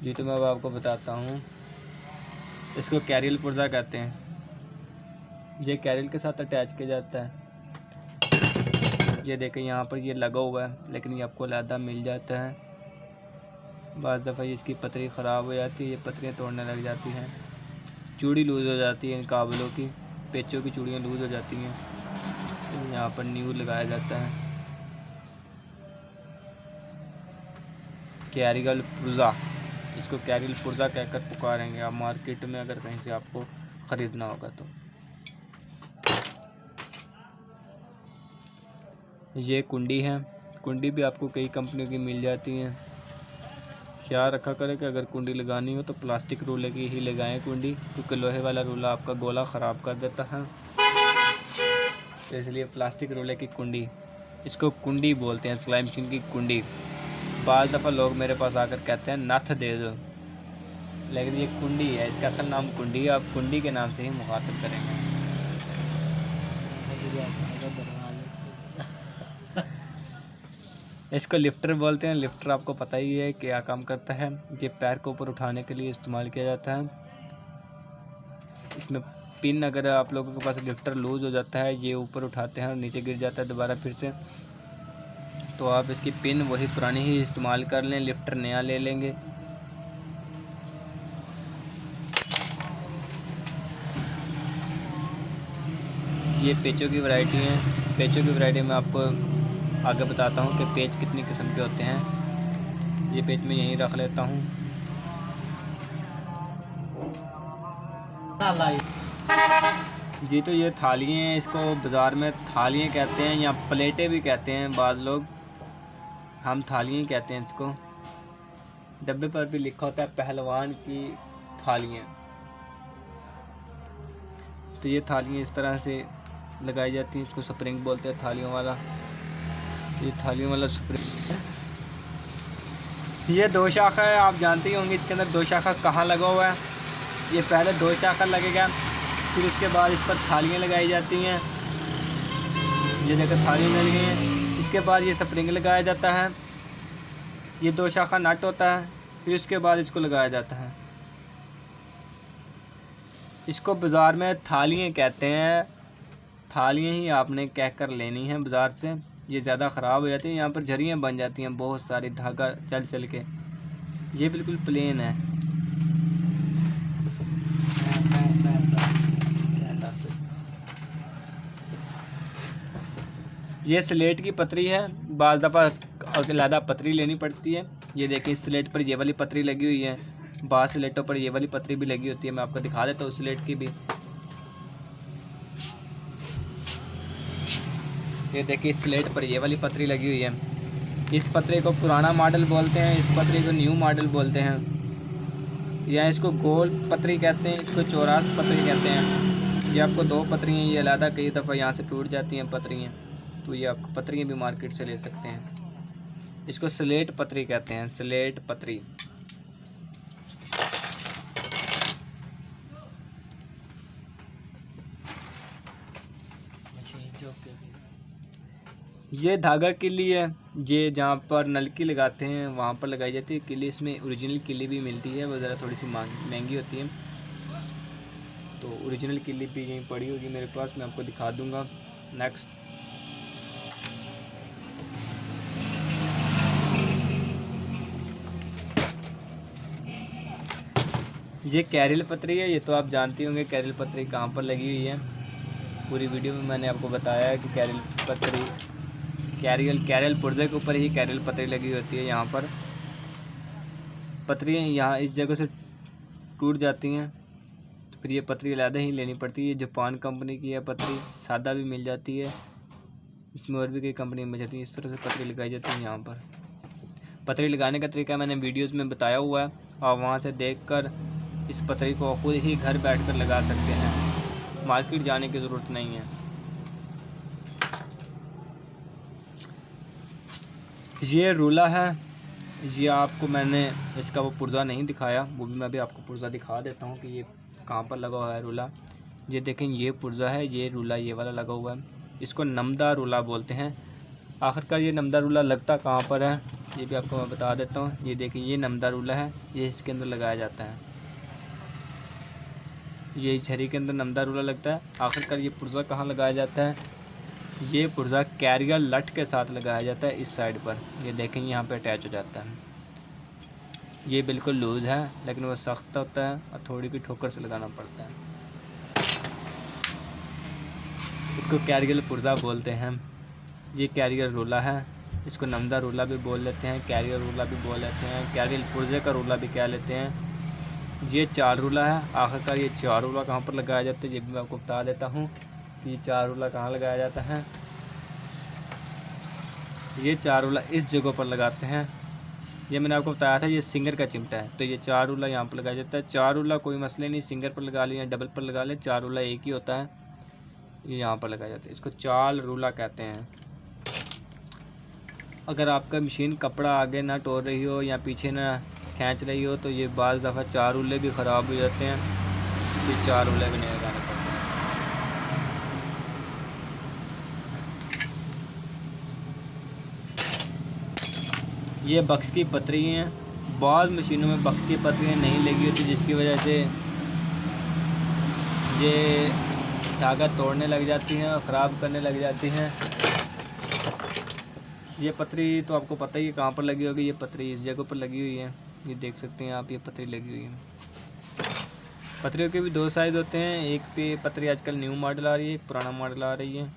जी तो मैं अब आपको बताता हूँ। इसको कैरियल पुर्जा कहते हैं। ये कैरियल के साथ अटैच किया जाता है। ये देखें यहाँ पर ये लगा हुआ है, लेकिन ये आपको अलहदा मिल जाता है। बाज़ दफ़ा इसकी पतरी ख़राब हो जाती है, ये पतरियाँ तोड़ने लग जाती हैं, चूड़ी लूज़ हो जाती है, इन काबलों की पेचों की चूड़ियाँ लूज़ हो जाती हैं। तो यहाँ पर न्यू लगाया जाता है। कैरियल पुर्जा, इसको कैरियल पुर्जा कहकर पुकारेंगे आप मार्केट में अगर कहीं से आपको ख़रीदना होगा तो। ये कुंडी है। कुंडी भी आपको कई कंपनियों की मिल जाती हैं। ख्याल रखा करें कि अगर कुंडी लगानी हो तो प्लास्टिक रूले की ही लगाएं कुंडी, क्योंकि लोहे वाला रूला आपका गोला ख़राब कर देता है। तो इसलिए प्लास्टिक रूले की कुंडी, इसको कुंडी बोलते हैं, सिलाई मशीन की कुंडी। बाज़ दफ़ा लोग मेरे पास आकर कहते हैं नथ दे दो, लेकिन ये कुंडी है, इसका असल नाम कुंडी है। आप कुंडी के नाम से ही मुखातिब करेंगे। इसको लिफ्टर बोलते हैं। लिफ्टर आपको पता ही है क्या काम करता है। ये पैर को ऊपर उठाने के लिए इस्तेमाल किया जाता है। इसमें पिन, अगर आप लोगों के पास लिफ्टर लूज़ हो जाता है, ये ऊपर उठाते हैं और नीचे गिर जाता है दोबारा फिर से, तो आप इसकी पिन वही पुरानी ही इस्तेमाल कर लें, लिफ्टर नया ले लेंगे। ये पेचों की वैरायटी हैं। पेचों की वैरायटी में आपको आगे बताता हूँ कि पेच कितनी किस्म के होते हैं। ये पेच मैं यहीं रख लेता हूँ। जी तो ये थालियाँ हैं, इसको बाज़ार में थालियाँ कहते हैं या प्लेटें भी कहते हैं बाज़ लोग। हम थालियाँ ही कहते हैं इसको। डब्बे पर भी लिखा होता है पहलवान की थालियाँ। तो ये थालियाँ इस तरह से लगाई जाती हैं। इसको स्प्रिंग बोलते हैं थालियों वाला। ये थालियों वाला स्प्रिंग। ये 2 शाखा है, आप जानते ही होंगे। इसके अंदर 2 शाखा कहाँ लगा हुआ है। ये पहले 2 शाखा लगेगा, फिर उसके बाद इस पर थालियाँ लगाई जाती हैं। ये देखो थालियाँ लग गई हैं। इसके बाद ये स्प्रिंग लगाया जाता है। ये 2 शाखा नट होता है, फिर उसके बाद इसको लगाया जाता है। इसको बाज़ार में थालियाँ कहते हैं। थालियाँ ही आपने कह कर लेनी है बाज़ार से। ये ज़्यादा ख़राब हो जाती है, यहाँ पर झरियाँ बन जाती हैं बहुत सारी, धागा चल चल के। ये बिल्कुल प्लेन है। ये स्लेट की पतरी है। बाज़ दफ़ा अलहदा पतरी लेनी पड़ती है। ये देखिए स्लेट पर ये वाली पतरी लगी हुई है, बाज़ स्लेटों पर ये वाली पतरी भी लगी होती है। मैं आपको दिखा देता हूँ स्लेट की भी। ये देखिए स्लेट पर ये वाली पतरी लगी हुई है। इस पतरे को पुराना मॉडल बोलते हैं, इस पतरे को न्यू मॉडल बोलते हैं, या इसको गोल पतरी कहते हैं, इसको चौरास पतरी कहते हैं। ये आपको 2 पतरी हैं, ये अलहदा कई दफ़ा यहाँ से टूट जाती हैं पतरियाँ, तो ये आप पतरियाँ भी मार्केट से ले सकते हैं। इसको स्लेट पतरी कहते हैं, स्लेट पतरी। ये धागा किल्ली है। ये जहाँ पर नलकी लगाते हैं वहाँ पर लगाई जाती है किल्ली। इसमें ओरिजिनल किल्ली भी मिलती है, वो ज़रा थोड़ी सी महंगी होती है। तो ओरिजिनल किल्ली भी यहीं पड़ी होगी मेरे पास, मैं आपको दिखा दूँगा। नेक्स्ट ये कैरियल पतरी है। ये तो आप जानते होंगे कैरियल पतरी कहाँ पर लगी हुई है। पूरी वीडियो में मैंने आपको बताया है कि कैरियल पतरी, कैरियल पुर्जे के ऊपर ही कैरियल पतरी लगी होती है। यहाँ पर पतरियाँ यहाँ इस जगह से टूट जाती हैं, तो फिर ये पतरी अलहदा ही लेनी पड़ती है। जापान कंपनी की है पतरी, सादा भी मिल जाती है, इसमें और भी कई कंपनी मिल जाती है। इस तरह से पतरी लगाई जाती है। यहाँ पर पतरी लगाने का तरीका मैंने वीडियोस में बताया हुआ है, और वहाँ से देखकर इस पतरी को खुद ही घर बैठकर लगा सकते हैं, मार्केट जाने की ज़रूरत नहीं है। ये रूला है। ये आपको मैंने इसका वो पुर्जा नहीं दिखाया, वो भी मैं भी आपको पुर्जा दिखा देता हूँ कि ये कहाँ पर लगा हुआ है रूला। ये देखें ये पुर्जा है, ये रूला ये वाला लगा हुआ है। इसको नमदा रूला बोलते हैं। आखिरकार ये नमदा रूला लगता कहाँ पर है, ये भी आपको मैं बता देता हूँ। ये देखिए, ये नमदा रूला है, ये इसके अंदर लगाया जाता है। ये झरी के अंदर नमदा रूला लगता है। आखिरकार ये पुर्जा कहाँ लगाया जाता है? ये पुर्जा कैरियर लट के साथ लगाया जाता है इस साइड पर। ये देखें, यहाँ पे अटैच हो जाता है। ये बिल्कुल लूज़ है, लेकिन वो सख्त होता है और थोड़ी की ठोकर से लगाना पड़ता है। इसको कैरियर पुर्जा बोलते हैं। ये कैरियर रोला है, इसको नमदा रोला भी बोल लेते हैं, कैरियर रोला भी बोल लेते हैं, कैरियर पुर्जे का रोला भी कह लेते हैं। ये 4 रोला है। आखिरकार ये 4 रोला कहाँ पर लगाया जाता है, ये भी मैं आपको बता देता हूँ कि ये 4 रोला कहाँ लगाया जाता है। ये 4 रोला इस जगह पर लगाते हैं। ये मैंने आपको बताया था, ये सिंगर का चिमटा है, तो ये 4 रोला यहाँ पर लगाया जाता है। 4 रोला कोई मसले नहीं, सिंगर पर लगा लें या डबल पर लगा लें, 4 रोला एक ही होता है। ये यहाँ पर लगाया जाता है, इसको 4 रोला कहते हैं। अगर आपका मशीन कपड़ा आगे ना टोर रही हो या पीछे ना खींच रही हो, तो ये बाज़ दफ़ा 4 रूले भी ख़राब हो जाते हैं। ये 4 रूले भी नहीं लगाने पड़ते। ये बक्स की पतरी हैं। बाद मशीनों में बक्स की पतरियाँ नहीं लगी होती, जिसकी वजह से ये धागा तोड़ने लग जाती हैं और ख़राब करने लग जाती हैं। ये पतरी तो आपको पता ही है कहाँ पर लगी होगी। ये पतरी इस जगह पर लगी हुई है, ये देख सकते हैं आप, ये पतरी लगी हुई है। पतरियों के भी 2 साइज़ होते हैं। एक पे पतरी आजकल न्यू मॉडल आ रही है, एक पुराना मॉडल आ रही है।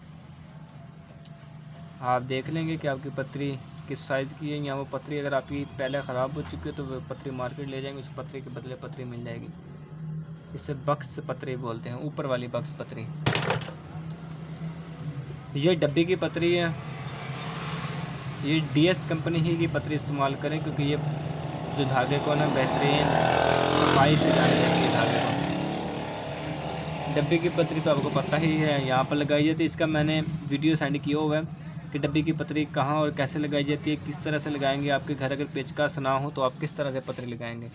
आप देख लेंगे कि आपकी पतरी किस साइज़ की है, या वो पतरी अगर आपकी पहले ख़राब हो चुकी है तो वो पतरी मार्केट ले जाएंगे, उस पतरी के बदले पतरी मिल जाएगी। इसे बक्स पतरी बोलते हैं, ऊपर वाली बक्स पतरी। ये डब्बी की पतरी है। ये DS कंपनी ही की पतरी इस्तेमाल करें, क्योंकि ये जो धागे को ना बेहतरीन सफाई से जाने देती है धागे को। डब्बी की पतरी तो आपको पता ही है, यहाँ पर लगाई जाती है। इसका मैंने वीडियो सेंड किया हुआ है कि डब्बी की पतरी कहाँ और कैसे लगाई जाती है, किस तरह से लगाएंगे। आपके घर अगर पेचकस ना हो तो आप किस तरह से पतरी लगाएंगे।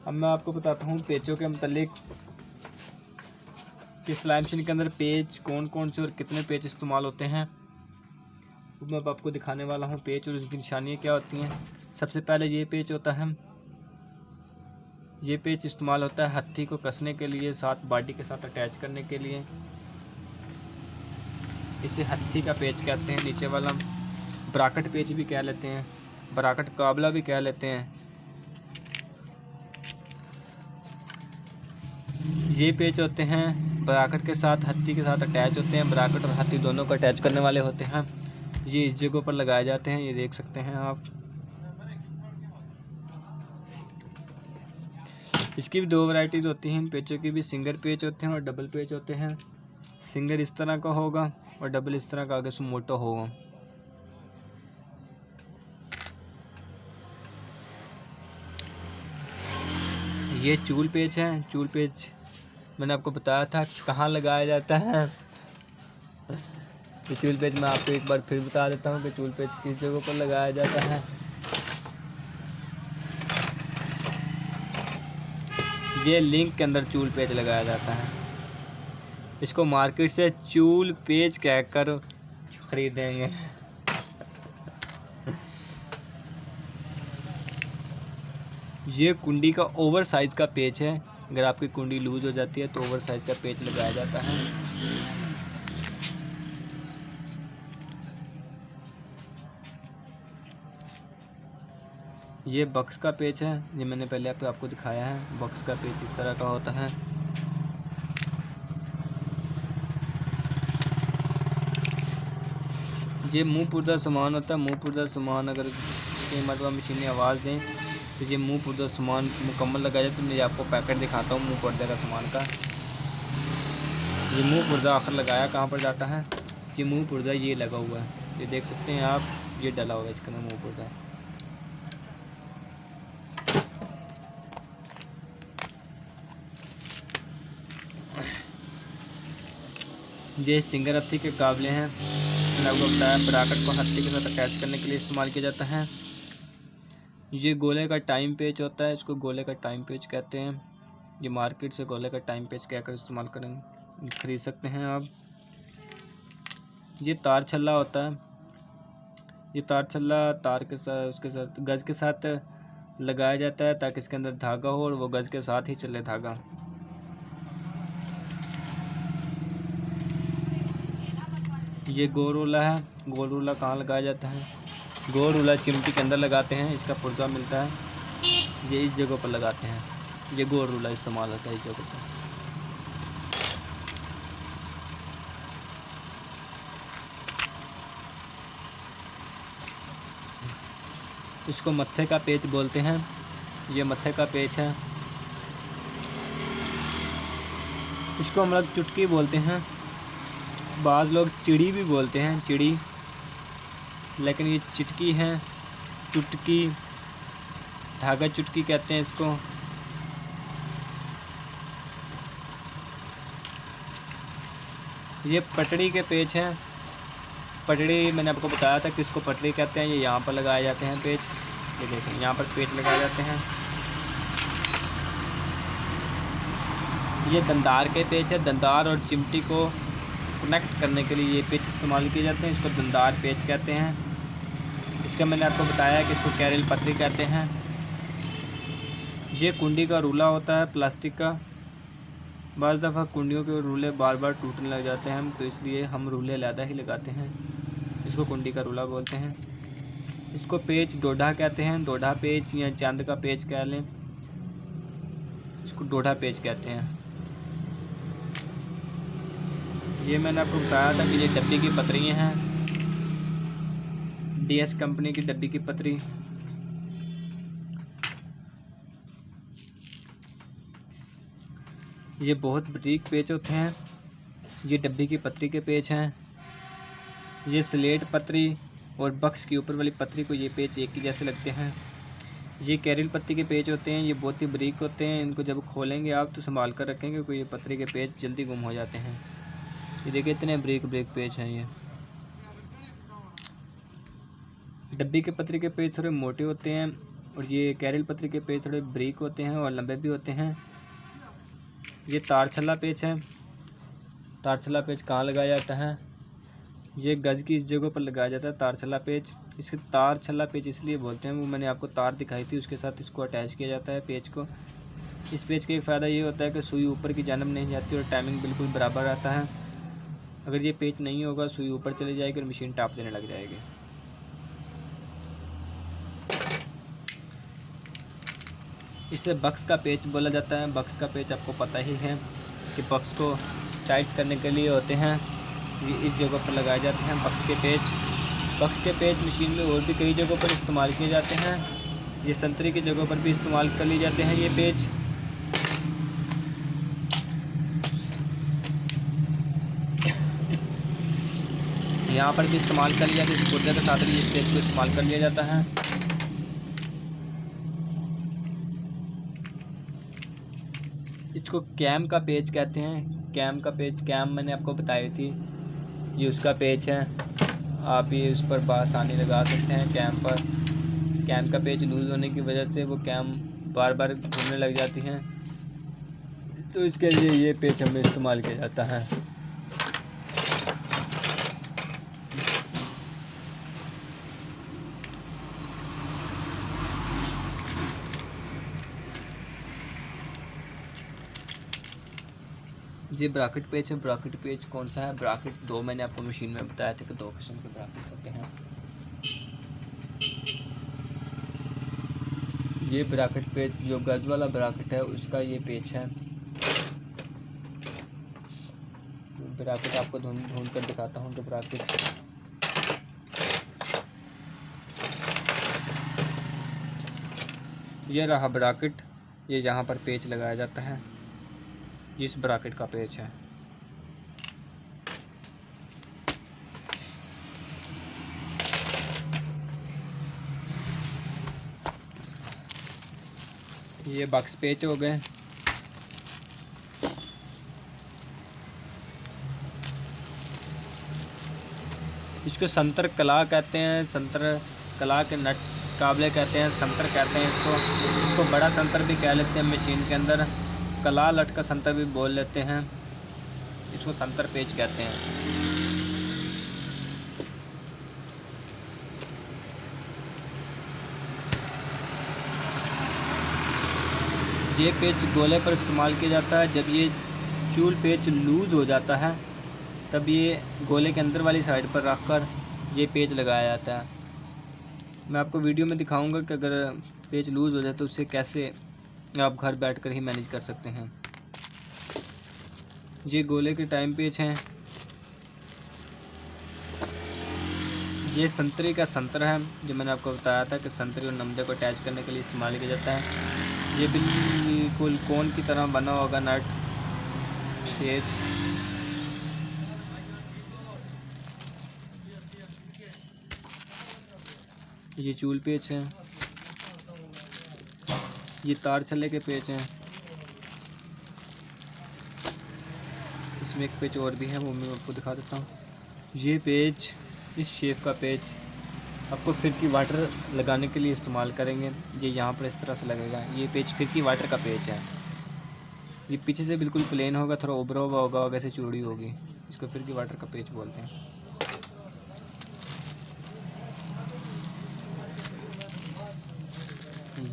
अब मैं आपको बताता हूँ पेचों के मतलब कि सिलाई मशीन के अंदर पेच कौन कौन से और कितने पेच इस्तेमाल होते हैं। मैं अब आपको दिखाने वाला हूँ पेच और उसकी निशानियाँ क्या होती हैं। सबसे पहले ये पेच होता है। ये पेच इस्तेमाल होता है हत्थी को कसने के लिए, साथ बॉडी के साथ अटैच करने के लिए। इसे हत्थी का पेच कहते हैं, नीचे वाला। ब्राकट पेच भी कह लेते हैं, ब्राकट काबला भी कह लेते हैं। ये पेच होते हैं ब्राकट के साथ, हत्थी के साथ अटैच होते हैं। ब्राकट और हत्थी दोनों को अटैच करने वाले होते हैं। ये इस जगह पर लगाए जाते हैं, ये देख सकते हैं आप। इसकी भी 2 वैरायटीज़ होती हैं पेचों की भी। सिंगल पेच होते हैं और डबल पेच होते हैं। सिंगल इस तरह का होगा और डबल इस तरह का आगे से मोटा होगा। ये चूल पेच है। चूल पेच मैंने आपको बताया था कहाँ लगाया जाता है। तो चूल पेच मैं आपको एक बार फिर बता देता हूँ कि चूल पेच किस जगह पर लगाया जाता है। ये लिंक के अंदर चूल पेच लगाया जाता है। इसको मार्केट से चूल पेच कहकर खरीदेंगे। ये कुंडी का ओवर साइज़ का पेच है। अगर आपकी कुंडी लूज हो जाती है तो ओवर साइज़ का पेच लगाया जाता है। ये बक्स का पेच है, ये मैंने पहले आपको दिखाया है। बक्स का पेच इस तरह का होता है। ये मुंह पुर्जा सामान होता है। मुंह पुर्जा सामान अगर कई मरतबा मशीनें आवाज़ दें तो ये मुंह पुर्जा सामान मुकम्मल लगाया जाए। तो मैं आपको पैकेट दिखाता हूँ मुंह पुर्जे का सामान का। ये मुंह पुर्जा आखिर लगाया कहाँ पर जाता है। ये मुंह पुर्जा ये लगा हुआ है, ये देख सकते हैं आप, ये डला हुआ है इसके अंदर मुंह पुर्जा। ये सिंगर हत्थी के काबले हैं। मैंने आपको बताया ब्राकट को हत्थी के साथ अटैच करने के लिए इस्तेमाल किया जाता है। ये गोले का टाइम पेच होता है, इसको गोले का टाइम पेच कहते हैं। ये मार्केट से गोले का टाइम पेच कहकर इस्तेमाल खरीद सकते हैं आप। ये तार छल्ला होता है। ये तार छल्ला तार के साथ उसके साथ गज़ के साथ लगाया जाता है ताकि इसके अंदर धागा हो और वो गज़ के साथ ही चले धागा। ये गोल रूला है। गोल रूला कहाँ लगाया जाता है? गोल रूला चिमटी के अंदर लगाते हैं, इसका पुर्जा मिलता है, ये इस जगह पर लगाते हैं। ये गोल रूला इस्तेमाल होता है इस जगह पर। इसको मत्थे का पेच बोलते हैं। ये मत्थे का पेच है। इसको हम लोग चुटकी बोलते हैं। बाज़ लोग चिड़ी भी बोलते हैं, चिड़ी, लेकिन ये चिटकी है। चुटकी, धागा चुटकी कहते हैं इसको। ये पटड़ी के पेच हैं। पटड़ी मैंने आपको बताया था कि इसको पटड़ी कहते हैं। ये यहाँ पर लगाए जाते हैं पेच। ये देखें, यहाँ पर पेच लगाए जाते हैं। ये दंदार के पेच है। दंदार और चिमटी को कनेक्ट करने के लिए ये पेच इस्तेमाल किए जाते हैं। इसको दंदार पेच कहते हैं। इसका मैंने आपको बताया कि इसको कैरियल पतरी कहते हैं। ये कुंडी का रूला होता है प्लास्टिक का। बाज़ दफ़ा कुंडियों के रूले बार बार टूटने लग जाते हैं, तो इसलिए हम रूले अलहदा ही लगाते हैं। इसको कुंडी का रूला बोलते हैं। इसको पेच डोढा कहते हैं। डोढा पेच या चांद का पेच कह लें, इसको डोढा पेच कहते हैं। ये मैंने आपको बताया था कि ये डब्बी की पतरियाँ हैं, DS कंपनी की डब्बी की पतरी। ये बहुत बारीक पेच होते हैं। ये डब्बी की पतरी के पेच हैं। ये स्लेट पतरी और बक्स की ऊपर वाली पतरी को ये पेच एक ही जैसे लगते हैं। ये कैरियल पत्ती के पेच होते हैं। ये बहुत ही बारीक होते हैं। इनको जब खोलेंगे आप तो संभाल कर रखेंगे क्योंकि ये पतरी के पेच जल्दी गुम हो जाते हैं। ये देखिए इतने बारीक बारीक पेच हैं। ये डब्बी के पतरी के पेच थोड़े मोटे होते हैं और ये कैरियल पतरी के पेच थोड़े बारीक होते हैं और लंबे भी होते हैं। ये तार छल्ला पेच है। तार छल्ला पेच कहाँ लगाया जाता है? ये गज़ की इस जगह पर लगाया जाता है तार छल्ला पेच। इसके तार छल्ला पेच इसलिए बोलते हैं, वो मैंने आपको तार दिखाई थी, उसके साथ इसको अटैच किया जाता है पेच को। इस पेच का एक फ़ायदा ये होता है कि सुई ऊपर की जानब नहीं जाती और टाइमिंग बिल्कुल बराबर आता है। अगर ये पेच नहीं होगा सुई ऊपर चली जाएगी और मशीन टाप देने लग जाएगी। इसे बक्स का पेच बोला जाता है। बक्स का पेच आपको पता ही है कि बक्स को टाइट करने के लिए होते हैं, ये इस जगह पर लगाए जाते हैं बक्स के पेच। बक्स के पेच मशीन में और भी कई जगहों पर इस्तेमाल किए जाते हैं। ये संतरी की जगह पर भी इस्तेमाल कर लिए जाते हैं ये पेच। यहाँ पर भी इस्तेमाल कर लिया जाता है। इस पुर्जे के साथ भी इस पेच को इस्तेमाल कर लिया जाता है। इसको कैम का पेच कहते हैं। कैम का पेच, कैम मैंने आपको बताई थी, ये उसका पेच है। आप ये उस पर आसानी लगा सकते हैं कैम पर। कैम का पेच लूज़ होने की वजह से वो कैम बार बार घूमने लग जाती हैं, तो इसके लिए ये पेच हमें इस्तेमाल किया जाता है। ये ब्रैकेट पेच है। ब्रैकेट पेच कौन सा है? ब्रैकेट दो मैंने आपको मशीन में बताया था कि दो किस्म के ब्रैकेट होते हैं। ये ब्रैकेट पेच जो गज वाला ब्रैकेट है उसका ये पेच है। ब्रैकेट आपको ढूंढ कर दिखाता हूँ। तो ब्रैकेट ये रहा ब्रैकेट, ये यहाँ पर पेच लगाया जाता है। इस ब्रैकेट का पेच है। ये बक्स पेच हो गए। इसको संतर कला कहते हैं। संतर कला के नट काबले कहते हैं, संतर कहते हैं इसको बड़ा संतर भी कह लेते हैं मशीन के अंदर। कला लटका संतर भी बोल लेते हैं। इसको संतर पेच कहते हैं। ये पेच गोले पर इस्तेमाल किया जाता है। जब ये चूल पेच लूज़ हो जाता है तब ये गोले के अंदर वाली साइड पर रख कर ये पेच लगाया जाता है। मैं आपको वीडियो में दिखाऊंगा कि अगर पेच लूज़ हो जाए तो उससे कैसे आप घर बैठकर ही मैनेज कर सकते हैं। ये गोले के टाइम पेच हैं। ये संतरे का संतर है, जो मैंने आपको बताया था कि संतरे और नमदे को अटैच करने के लिए इस्तेमाल किया जाता है। ये बिल्कुल कोन की तरह बना होगा नट पेच। ये चूल पेच है। ये तार छल्ले के पेच हैं। इसमें एक पेच और भी है, वो मैं आपको दिखा देता हूँ। ये पेच, इस शेप का पेच आपको फिरकी वाटर लगाने के लिए इस्तेमाल करेंगे। ये यहाँ पर इस तरह से लगेगा। ये पेच फिरकी वाटर का पेच है। ये पीछे से बिल्कुल प्लेन होगा, थोड़ा उभरा हुआ होगा, वैसे चूड़ी होगी। इसको फिरकी वाटर का पेच बोलते हैं।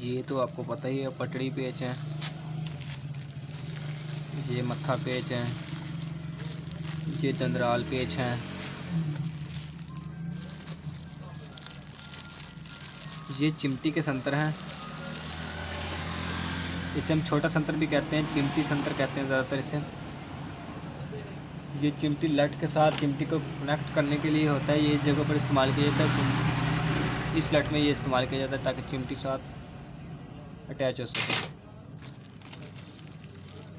ये तो आपको पता ही है, पटड़ी पेच है। ये मत्था पेच है। ये दंदराल पेच है। ये चिमटी के संतर हैं। इसे हम छोटा संतर भी कहते हैं, चिमटी संतर कहते हैं ज़्यादातर इसे। ये चिमटी लट के साथ चिमटी को कनेक्ट करने के लिए होता है। ये इस जगह पर इस्तेमाल किया जाता है। इस लट में ये इस्तेमाल किया जाता है ताकि चिमटी साथ अटैच हो सके।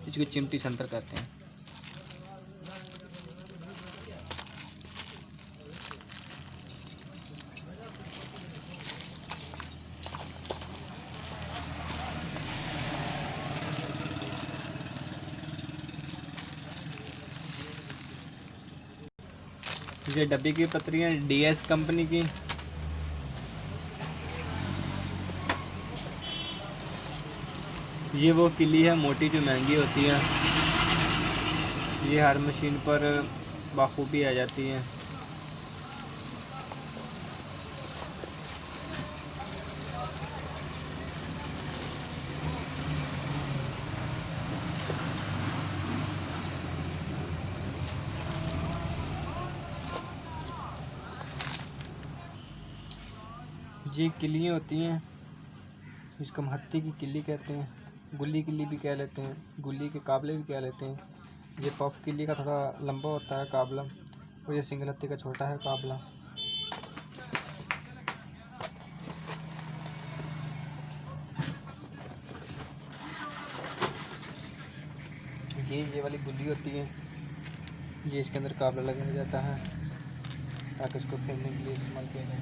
इसको चिमटी संतर कहते हैं। ये डब्बी की पतरी है, DS कंपनी की। ये वो किल्ली है मोटी जो महंगी होती है। ये हर मशीन पर बाखूबी आ जाती है। ये किल्लियाँ होती हैं, इसको हम हत्ती की किल्ली कहते हैं, गुल्ली किल्ली भी कह लेते हैं, गुल्ली के काबले भी कह लेते हैं। ये पफ किल्ली का थोड़ा लंबा होता है काबला, और ये सिंगल हत्ती का छोटा है काबला। ये वाली गुल्ली होती है, ये इसके अंदर काबला लगाया जाता है ताकि इसको फेरने के लिए इस्तेमाल किया जाए।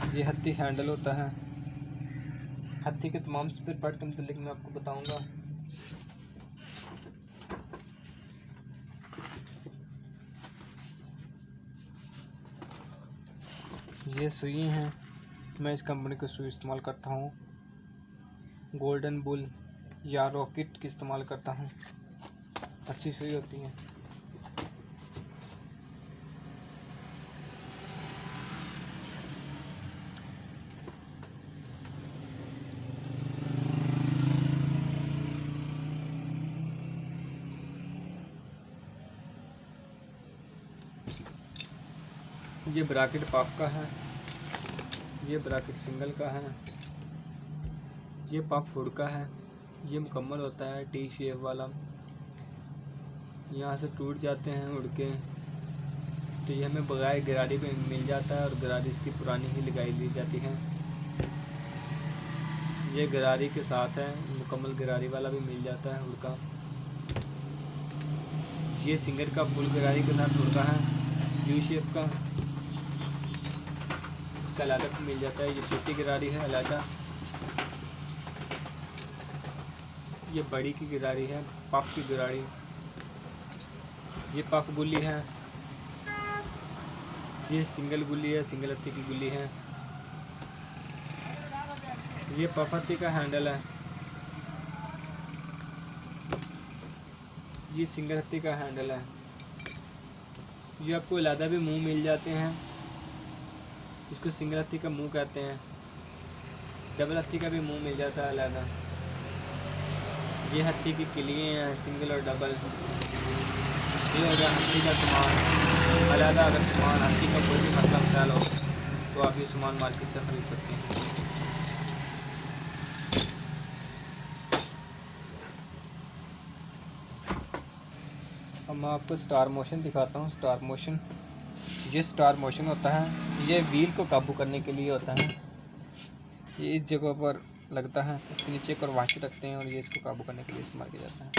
ये हत्ती हैंडल होता है। हत्ती के तमाम स्पेयर पार्ट के मतलब मैं आपको बताऊंगा। ये सुई हैं, मैं इस कंपनी की सुई इस्तेमाल करता हूँ। गोल्डन बुल या रॉकेट की इस्तेमाल करता हूँ, अच्छी सुई होती है। ये ब्रैकेट पफ का है, ये ब्रैकेट सिंगल का है, ये पफ हुड का है। ये मुकम्मल होता है टी शेप वाला। यहाँ से टूट जाते हैं उड़ के, तो ये हमें बगैर गरारी पे मिल जाता है, और गरारी इसकी पुरानी ही लगाई ली जाती है। ये गरारी के साथ है, मुकम्मल गरारी वाला भी मिल जाता है हुड का। ये सिंगर का फुल गरारी के साथ हुड का है, यू शेप का, इसका अलग मिल जाता है। ये छोटी गरारी है अलग, ये बड़ी की गरारी है, पफ की गरारी। ये पफ गुल्ली है, ये सिंगल गुल्ली है, सिंगल हत्ती की गुल्ली है। ये पफ हत्ती का हैंडल है, ये सिंगल हत्ती का हैंडल है। ये आपको अलहदा भी मुंह मिल जाते हैं, इसको सिंगल हत्ती का मुंह कहते हैं। डबल हत्ती का भी मुंह मिल जाता है अलहदा। ये हत्थी की किलियाँ हैं, सिंगल और डबल। ये हो गया हत्थी का सामान। अलहदा अगर सामान हत्थी का कोई भी मसला मसाइल हो तो आप ये सामान मार्केट से ख़रीद सकते हैं। अब मैं आपको स्टार मोशन दिखाता हूँ। स्टार मोशन, ये स्टार मोशन होता है, ये व्हील को काबू करने के लिए होता है। ये इस जगह पर लगता है, इसके नीचे एक और वाशी रखते हैं और ये इसको काबू करने के लिए इस्तेमाल किया जाता है।